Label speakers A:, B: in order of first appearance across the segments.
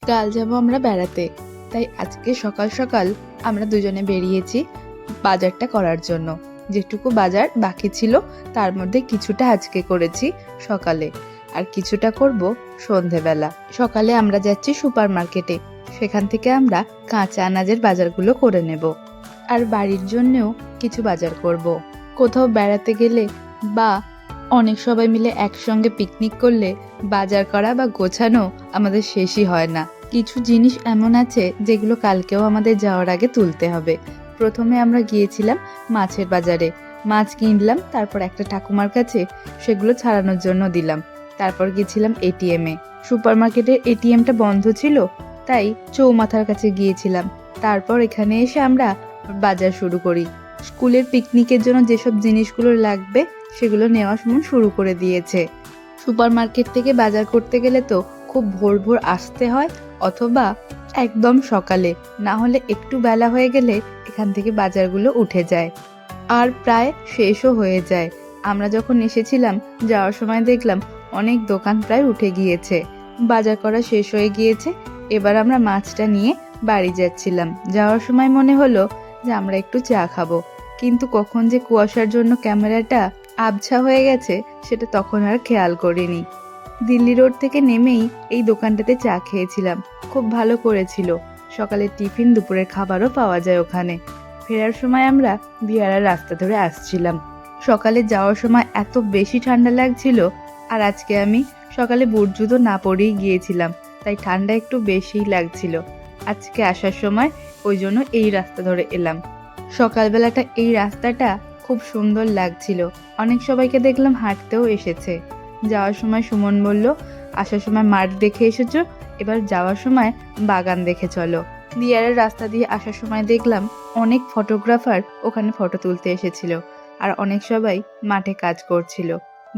A: কাল যাব আমরা বেড়াতে, তাই আজকে সকাল সকাল আমরা দুজনে বেরিয়েছি বাজারটা করার জন্য। যেটুকু বাজার বাকি ছিল তার মধ্যে কিছুটা আজকে করেছি সকালে, আর কিছুটা করব সন্ধেবেলা। সকালে আমরা যাচ্ছি সুপার মার্কেটে, সেখান থেকে আমরা কাঁচা আনাজের বাজারগুলো করে নেব, আর বাড়ির জন্যেও কিছু বাজার করব। কোথাও বেড়াতে গেলে বা অনেক সবাই মিলে একসঙ্গে পিকনিক করলে বাজার করা বা গোছানো আমাদের শেষই হয় না। কিছু জিনিস এমন আছে যেগুলো কালকেও আমাদের যাওয়ার আগে তুলতে হবে। প্রথমে আমরা গিয়েছিলাম মাছের বাজারে, মাছ কিনলাম, তারপর একটা ঠাকুমার কাছে সেগুলো ছাড়ানোর জন্য দিলাম। তারপর গেছিলাম এটিএমে। সুপার মার্কেটের এটিএমটা বন্ধ ছিল, তাই চৌমাথার কাছে গিয়েছিলাম। তারপর এখানে এসে আমরা বাজার শুরু করি। স্কুলের পিকনিকের জন্য যেসব জিনিসগুলো লাগবে সেগুলো নেওয়া শুরু করে দিয়েছে। সুপার মার্কেট থেকে বাজার করতে গেলে তো খুব ভোর ভোর আসতে হয়, অথবা একদম সকালে, না হলে একটু বেলা হয়ে গেলে এখান থেকে বাজারগুলো উঠে যায় আর প্রায় শেষও হয়ে যায়। আমরা যখন এসেছিলাম যাওয়ার সময় দেখলাম অনেক দোকান প্রায় উঠে গিয়েছে, বাজার করা শেষ হয়ে গিয়েছে। এবার আমরা মাছটা নিয়ে বাড়ি যাচ্ছিলাম। যাওয়ার সময় মনে হলো যে আমরা একটু চা খাবো, কিন্তু কখন যে কুয়াশার জন্য ক্যামেরাটা আবছা হয়ে গেছে সেটা তখন আর খেয়াল করিনি। দিল্লি রোড থেকে নেমেই এই দোকানটাতে চা খেয়েছিলাম, খুব ভালো করেছিল। সকালের টিফিন, দুপুরের খাবারও পাওয়া যায় ওখানে। ফেরার সময় আমরা বিহারের রাস্তা ধরে আসছিলাম। সকালে যাওয়ার সময় এত বেশি ঠান্ডা লাগছিল, আর আজকে আমি সকালে বুট জুতো না পরেই গিয়েছিলাম, তাই ঠান্ডা একটু বেশিই লাগছিল। আজকে আসার সময় ওই জন্য এই রাস্তা ধরে এলাম। সকালবেলাটা এই রাস্তাটা খুব সুন্দর লাগছিল। অনেক সবাইকে দেখলাম হাঁটতেও এসেছে। যাওয়ার সময় সুমন বলল, আসার সময় মাঠ দেখে এসেছো, এবার যাওয়ার সময় বাগান দেখে চলো। বিয়ারের রাস্তা দিয়ে আসার সময় দেখলাম অনেক ফটোগ্রাফার ওখানে ফটো তুলতে এসেছিল, আর অনেক সবাই মাঠে কাজ করছিল।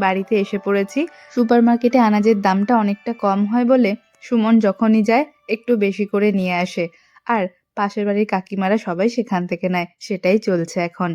A: বাড়িতে এসে পড়েছি। সুপার মার্কেটে আনাজের দামটা অনেকটা কম হয় বলে সুমন যখনই যায় একটু বেশি করে নিয়ে আসে, আর পাশের বাড়ির কাকিমারা সবাই সেখান থেকে নেয়। সেটাই চলছে এখন।